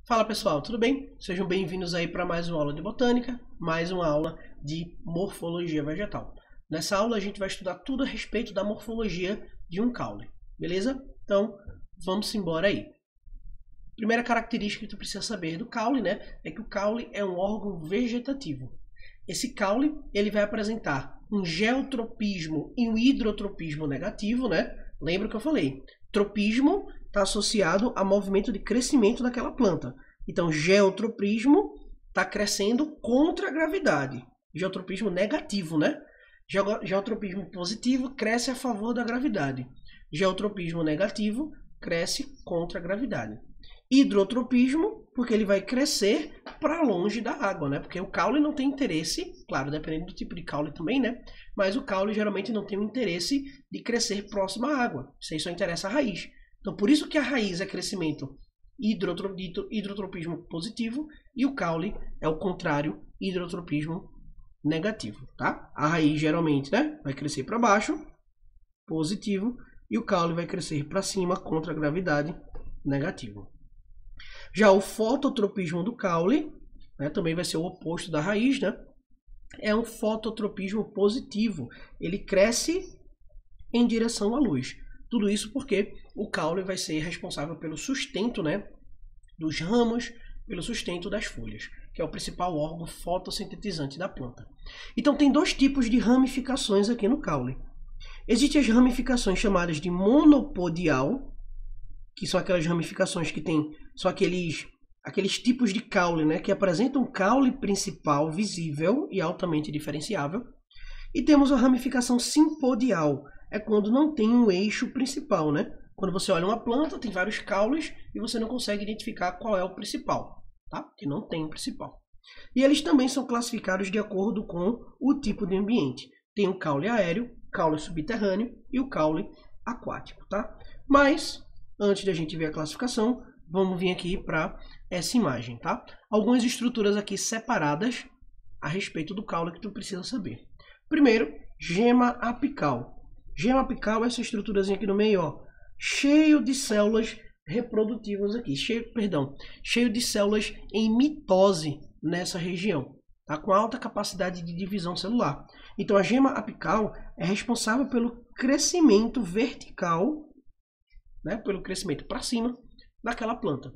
Fala pessoal, tudo bem? Sejam bem-vindos aí para mais uma aula de botânica, mais uma aula de morfologia vegetal. Nessa aula a gente vai estudar tudo a respeito da morfologia de um caule, beleza? Então, vamos embora aí. Primeira característica que tu precisa saber do caule, né, é que o caule é um órgão vegetativo. Esse caule, ele vai apresentar um geotropismo e um hidrotropismo negativo, né? Lembra que eu falei? Tropismo está associado a movimento de crescimento daquela planta. Então, geotropismo está crescendo contra a gravidade. Geotropismo negativo, né? Geotropismo positivo cresce a favor da gravidade. Geotropismo negativo cresce contra a gravidade. Hidrotropismo, porque ele vai crescer para longe da água, né? Porque o caule não tem interesse, claro, dependendo do tipo de caule também, né? Mas o caule geralmente não tem o interesse de crescer próximo à água. Isso aí só interessa a raiz. Então, por isso que a raiz é crescimento hidrotropismo positivo e o caule é o contrário, hidrotropismo negativo, tá? A raiz geralmente, né, vai crescer para baixo, positivo, e o caule vai crescer para cima contra a gravidade, negativo. Já o fototropismo do caule, né, também vai ser o oposto da raiz, né? É um fototropismo positivo. Ele cresce em direção à luz. Tudo isso porque o caule vai ser responsável pelo sustento, né, dos ramos, pelo sustento das folhas, que é o principal órgão fotossintetizante da planta. Então tem dois tipos de ramificações aqui no caule. Existem as ramificações chamadas de monopodial, que são aquelas ramificações que são aqueles tipos de caule, né, que apresentam um caule principal visível e altamente diferenciável. E temos a ramificação simpodial, é quando não tem um eixo principal, né? Quando você olha uma planta, tem vários caules e você não consegue identificar qual é o principal, tá? Porque não tem o principal. E eles também são classificados de acordo com o tipo de ambiente. Tem o caule aéreo, caule subterrâneo e o caule aquático, tá? Mas, antes de a gente ver a classificação, vamos vir aqui para essa imagem, tá? Algumas estruturas aqui separadas a respeito do caule que tu precisa saber. Primeiro, gema apical. Gema apical é essa estruturazinha aqui no meio, ó, cheio de células reprodutivas aqui, cheio de células em mitose nessa região, tá? Com alta capacidade de divisão celular. Então a gema apical é responsável pelo crescimento vertical, né, pelo crescimento para cima daquela planta.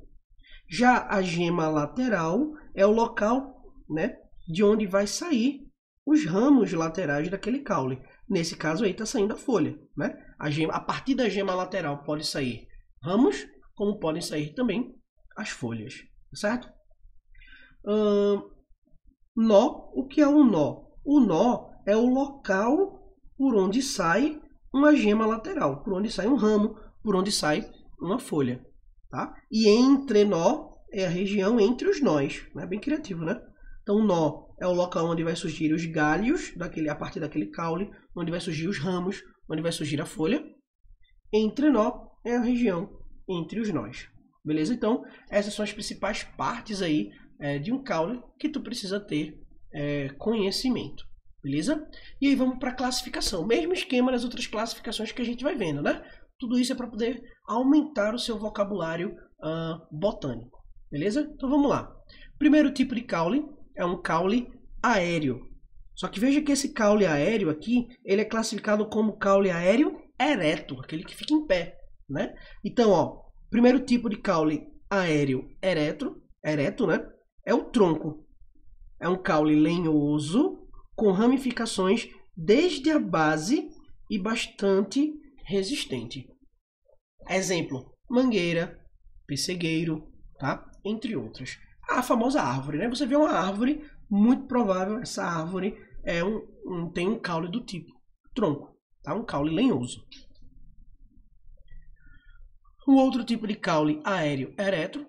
Já a gema lateral é o local, né, de onde vai sair os ramos laterais daquele caule. Nesse caso aí está saindo a folha, né? A partir da gema lateral pode sair ramos, como podem sair também as folhas, certo? Nó, o que é um nó? O nó é o local por onde sai uma gema lateral, por onde sai um ramo, por onde sai uma folha, tá? E entrenó é a região entre os nós, né? Bem criativo, né? Então, o nó é o local onde vai surgir os galhos, a partir daquele caule, onde vai surgir os ramos, onde vai surgir a folha. Entrenó é a região entre os nós. Beleza? Então, essas são as principais partes aí de um caule que tu precisa ter conhecimento. Beleza? E aí vamos para a classificação. Mesmo esquema das outras classificações que a gente vai vendo, né? Tudo isso é para poder aumentar o seu vocabulário botânico. Beleza? Então vamos lá. Primeiro tipo de caule é um caule aéreo. Só que veja que esse caule aéreo aqui, ele é classificado como caule aéreo ereto, aquele que fica em pé, né? Então, ó, primeiro tipo de caule aéreo ereto, né? É o tronco. É um caule lenhoso com ramificações desde a base e bastante resistente. Exemplo: mangueira, pessegueiro, tá? Entre outras. A famosa árvore, né? Você vê uma árvore, muito provável essa árvore tem um caule do tipo tronco, tá? Um caule lenhoso. Um outro tipo de caule aéreo ereto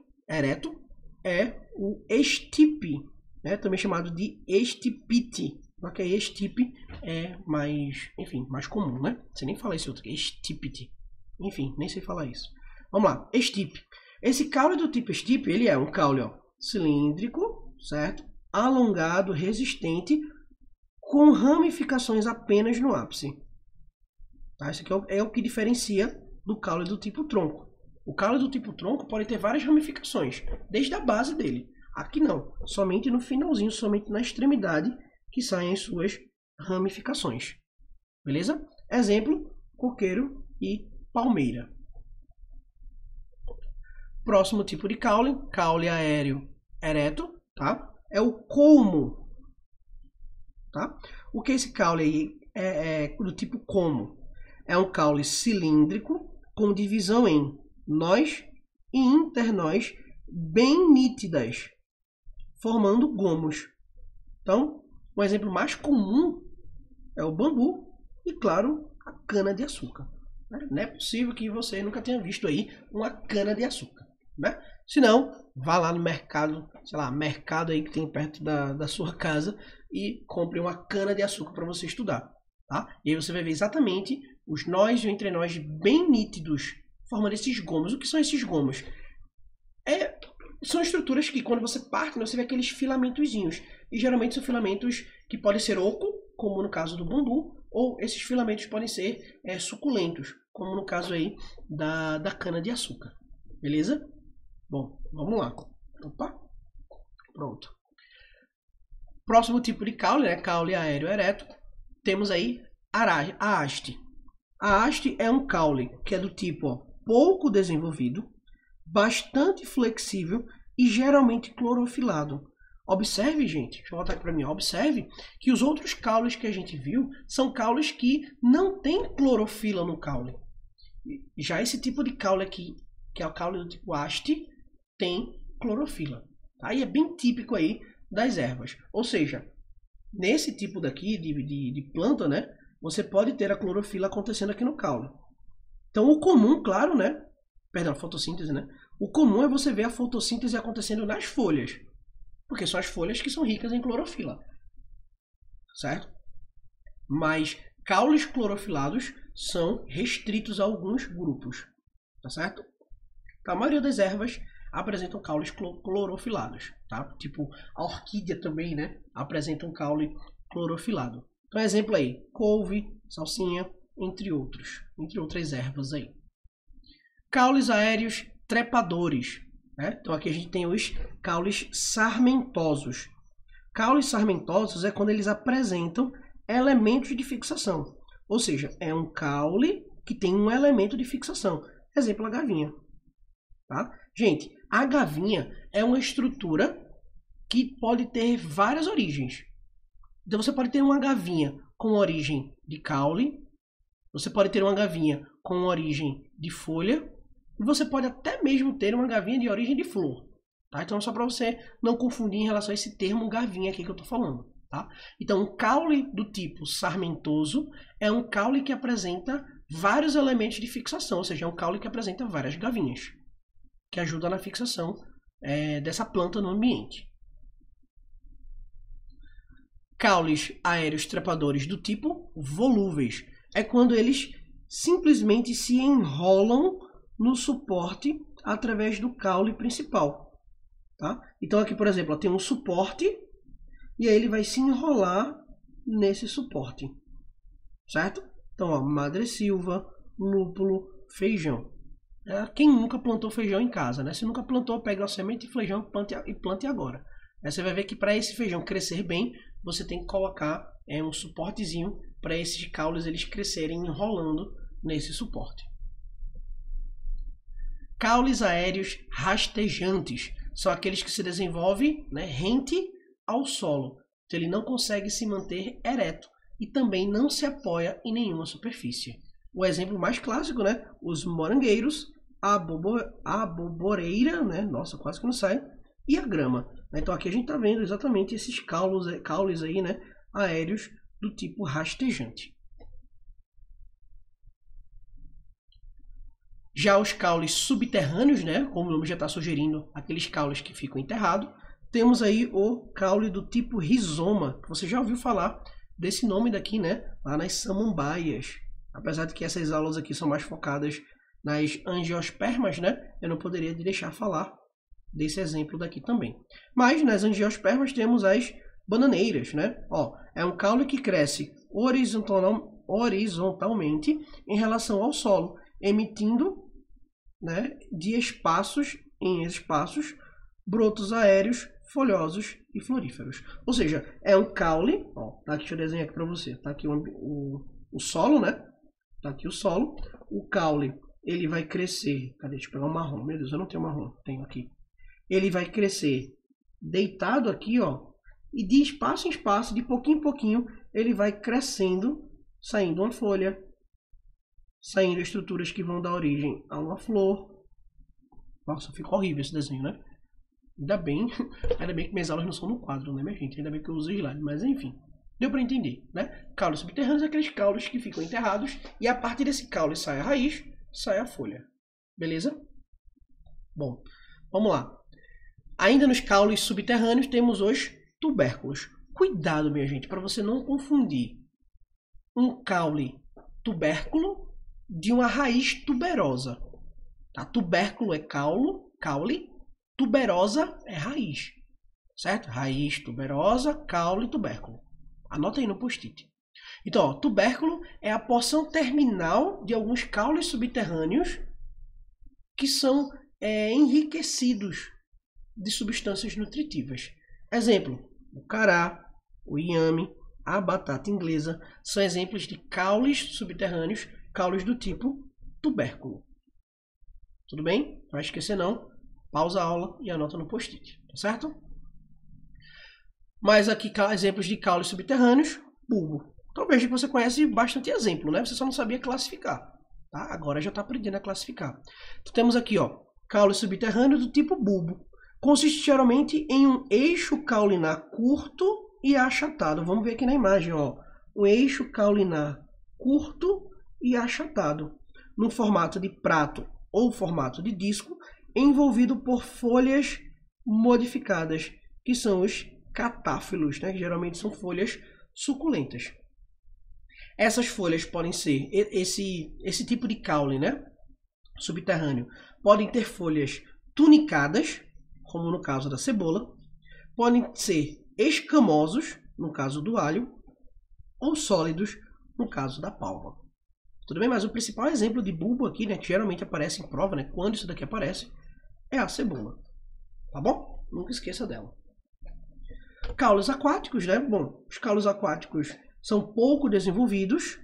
é o estipe, né? Também chamado de estipite. Ok, estipe é mais comum, né? Você nem fala esse outro aqui, estipite. Enfim, nem sei falar isso. Vamos lá, estipe. Esse caule do tipo estipe, ele é um caule, ó, cilíndrico, certo? Alongado, resistente, com ramificações apenas no ápice. Tá? Isso aqui é o que diferencia do caule do tipo tronco. O caule do tipo tronco pode ter várias ramificações, desde a base dele. Aqui não, somente no finalzinho, somente na extremidade que saem as suas ramificações. Beleza? Exemplo, coqueiro e palmeira. Próximo tipo de caule, caule aéreo ereto, tá? É o colmo, tá? O que é esse caule aí é do tipo como? É um caule cilíndrico com divisão em nós e internós bem nítidas, formando gomos. Então, um exemplo mais comum é o bambu e, claro, a cana-de-açúcar. Não é possível que você nunca tenha visto aí uma cana-de-açúcar, né? Se não, vá lá no mercado, sei lá, mercado aí que tem perto da sua casa e compre uma cana-de-açúcar para você estudar, tá? E aí você vai ver exatamente os nós e o entrenós bem nítidos, formando esses gomos. O que são esses gomos? São estruturas que, quando você parte, você vê aqueles filamentozinhos. E geralmente são filamentos que podem ser oco, como no caso do bambu, ou esses filamentos podem ser suculentos, como no caso aí da cana-de-açúcar. Beleza? Bom, vamos lá. Opa, pronto. Próximo tipo de caule, né? Caule aéreo ereto. Temos aí a haste. A haste é um caule que é do tipo pouco desenvolvido, bastante flexível e geralmente clorofilado. Observe, gente, deixa eu voltar aqui para mim. Observe que os outros caules que a gente viu são caules que não tem clorofila no caule. Já esse tipo de caule aqui, que é o caule do tipo haste, tem clorofila. Tá? E é bem típico aí das ervas. Ou seja, nesse tipo daqui de planta, né, você pode ter a clorofila acontecendo aqui no caule. Então o comum, claro, né? Perdão, a fotossíntese, né? O comum é você ver a fotossíntese acontecendo nas folhas. Porque são as folhas que são ricas em clorofila. Certo? Mas caules clorofilados são restritos a alguns grupos. Tá certo? A maioria das ervas apresentam caules clorofilados. Tá? Tipo, a orquídea também, né? Apresenta um caule clorofilado. Então, exemplo aí. Couve, salsinha, entre outras ervas aí. Caules aéreos trepadores. Né? Então aqui a gente tem os caules sarmentosos. Caules sarmentosos é quando eles apresentam elementos de fixação. Ou seja, é um caule que tem um elemento de fixação. Exemplo, a gavinha. Tá? Gente, a gavinha é uma estrutura que pode ter várias origens. Então você pode ter uma gavinha com origem de caule, você pode ter uma gavinha com origem de folha, e você pode até mesmo ter uma gavinha de origem de flor. Tá? Então, só para você não confundir em relação a esse termo gavinha aqui que eu estou falando. Tá? Então, um caule do tipo sarmentoso é um caule que apresenta vários elementos de fixação, ou seja, é um caule que apresenta várias gavinhas, que ajuda na fixação dessa planta no ambiente. Caules aéreos trepadores do tipo volúveis é quando eles simplesmente se enrolam no suporte através do caule principal. Tá? Então aqui, por exemplo, tem um suporte e aí ele vai se enrolar nesse suporte. Certo? Então, ó, madressilva, lúpulo, feijão. Quem nunca plantou feijão em casa, né? Se nunca plantou, pega a semente de feijão e plante agora. Aí você vai ver que para esse feijão crescer bem, você tem que colocar um suportezinho para esses caules eles crescerem enrolando nesse suporte. Caules aéreos rastejantes são aqueles que se desenvolvem, né, rente ao solo. Então ele não consegue se manter ereto e também não se apoia em nenhuma superfície. O exemplo mais clássico, né, os morangueiros, a aboboreira, né, nossa, quase que não sai, e a grama. Então aqui a gente está vendo exatamente esses caules aí, né, aéreos do tipo rastejante. Já os caules subterrâneos, né, como o nome já está sugerindo, aqueles caules que ficam enterrados, temos aí o caule do tipo rizoma, que você já ouviu falar desse nome daqui, né, lá nas samambaias. Apesar de que essas aulas aqui são mais focadas nas angiospermas, né, eu não poderia deixar falar desse exemplo daqui também. Mas nas angiospermas temos as bananeiras, né? Ó, é um caule que cresce horizontalmente em relação ao solo, emitindo né, de espaços em espaços, brotos aéreos, folhosos e floríferos. Ou seja, é um caule, ó, tá aqui, deixa eu desenhar aqui para você, tá aqui o solo, né? Tá aqui o solo. O caule, ele vai crescer, cadê? Deixa eu pegar o marrom, meu Deus, eu não tenho marrom, tenho aqui. Ele vai crescer deitado aqui, ó, e de espaço em espaço, de pouquinho em pouquinho, ele vai crescendo, saindo uma folha, saindo estruturas que vão dar origem a uma flor. Nossa, fica horrível esse desenho, né? Ainda bem que minhas aulas não são no quadro, né, minha gente? Ainda bem que eu uso slide, mas enfim. Deu para entender, né? Caules subterrâneos são aqueles caules que ficam enterrados e a partir desse caule sai a raiz, sai a folha. Beleza? Bom, vamos lá. Ainda nos caules subterrâneos temos os tubérculos. Cuidado, minha gente, para você não confundir um caule tubérculo de uma raiz tuberosa. Tá? Tubérculo é caule, tuberosa é raiz. Certo? Raiz, tuberosa, caule, tubérculo. Anota aí no post-it. Então, ó, tubérculo é a porção terminal de alguns caules subterrâneos que são enriquecidos de substâncias nutritivas. Exemplo, o cará, o inhame, a batata inglesa são exemplos de caules subterrâneos, caules do tipo tubérculo. Tudo bem? Não vai esquecer não. Pausa a aula e anota no post-it, tá certo? Mas aqui exemplos de caules subterrâneos, bulbo. Então veja que você conhece bastante exemplo, né? Você só não sabia classificar, tá? Agora já está aprendendo a classificar. Então temos aqui, ó, caule subterrâneo do tipo bulbo. Consiste geralmente em um eixo caulinar curto e achatado. Vamos ver aqui na imagem, ó. Um eixo caulinar curto e achatado, no formato de prato ou formato de disco, envolvido por folhas modificadas, que são os catáfilos, né? Que geralmente são folhas suculentas. Essas folhas podem ser, esse tipo de caule, né? Subterrâneo, podem ter folhas tunicadas, como no caso da cebola, podem ser escamosos, no caso do alho, ou sólidos, no caso da palma. Tudo bem? Mas o principal exemplo de bulbo aqui, né, que geralmente aparece em prova, né, quando isso daqui aparece, é a cebola. Tá bom? Nunca esqueça dela. Caules aquáticos, né? Bom, os caules aquáticos são pouco desenvolvidos,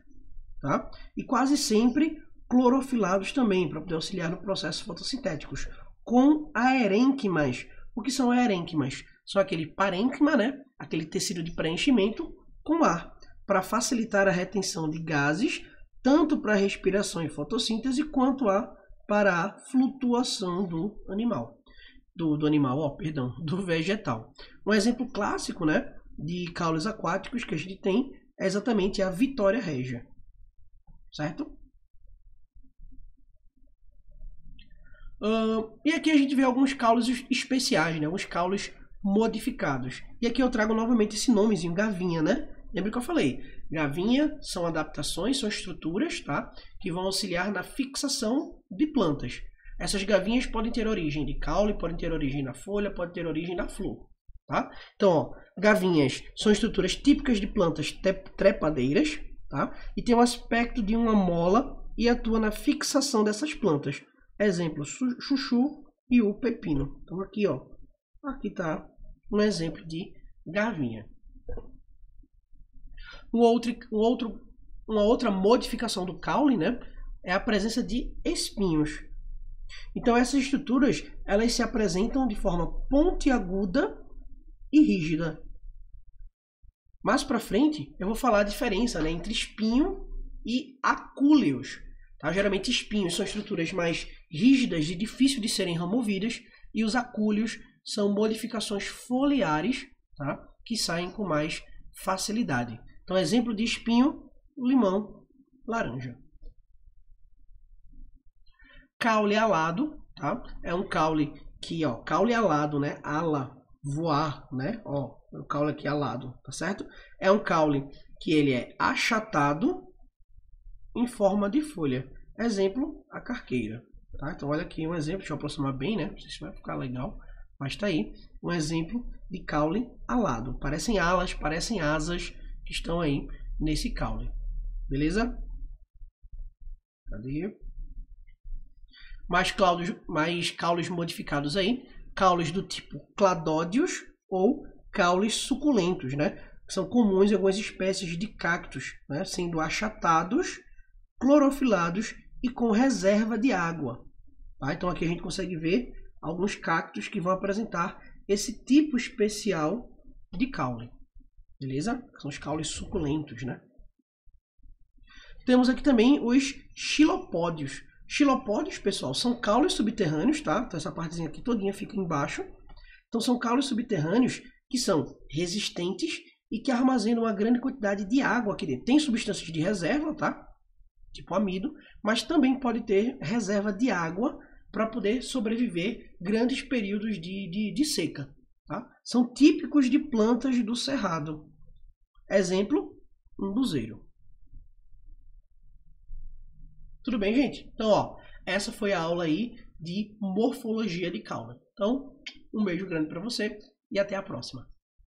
tá? E quase sempre clorofilados também, para poder auxiliar no processo fotossintéticos, com aerênquimas. O que são aerênquimas? São aquele parênquima, né? Aquele tecido de preenchimento com ar, para facilitar a retenção de gases, tanto para a respiração e fotossíntese, quanto para a flutuação do animal. Do vegetal. Um exemplo clássico, né, de caules aquáticos que a gente tem é exatamente a Vitória Regia. Certo? E aqui a gente vê alguns caules especiais, né, alguns caules modificados. E aqui eu trago novamente esse nomezinho, gavinha, né? Lembra que eu falei? Gavinha são adaptações, são estruturas, tá? Que vão auxiliar na fixação de plantas. Essas gavinhas podem ter origem de caule, podem ter origem na folha, podem ter origem na flor, tá? Então, ó, gavinhas são estruturas típicas de plantas trepadeiras, tá? E tem o aspecto de uma mola e atua na fixação dessas plantas. Exemplo, chuchu e o pepino. Então aqui, ó, aqui tá um exemplo de gavinha. Uma outra modificação do caule, né, é a presença de espinhos. Então essas estruturas, elas se apresentam de forma pontiaguda e rígida. Mais para frente, eu vou falar a diferença, né, entre espinho e acúleos. Tá? Geralmente espinhos são estruturas mais rígidas e difíceis de serem removidas, e os acúleos são modificações foliares, tá? Que saem com mais facilidade. Então, exemplo de espinho, limão, laranja. Caule alado, tá? É um caule que, ó, caule alado, né? Ala, voar, né? Ó, o caule aqui alado, tá certo? É um caule que ele é achatado em forma de folha. Exemplo, a carqueira, tá? Então, olha aqui um exemplo, deixa eu aproximar bem, né? Não sei se vai ficar legal, mas tá aí um exemplo de caule alado. Parecem alas, parecem asas que estão aí nesse caule. Beleza? Cadê? mais caules modificados aí, caules do tipo cladódios ou caules suculentos, né? Que são comuns em algumas espécies de cactos, né? Sendo achatados, clorofilados e com reserva de água. Tá? Então aqui a gente consegue ver alguns cactos que vão apresentar esse tipo especial de caule. Beleza? São os caules suculentos, né? Temos aqui também os xilopódios. Xilopódios, pessoal, são caules subterrâneos, tá? Então essa partezinha aqui todinha fica embaixo. Então são caules subterrâneos que são resistentes e que armazenam uma grande quantidade de água aqui dentro. Tem substâncias de reserva, tá? Tipo amido, mas também pode ter reserva de água para poder sobreviver grandes períodos de seca. Tá? São típicos de plantas do cerrado. Exemplo, um buzeiro. Tudo bem, gente? Então, ó, essa foi a aula aí de morfologia de caule. Então, um beijo grande para você e até a próxima.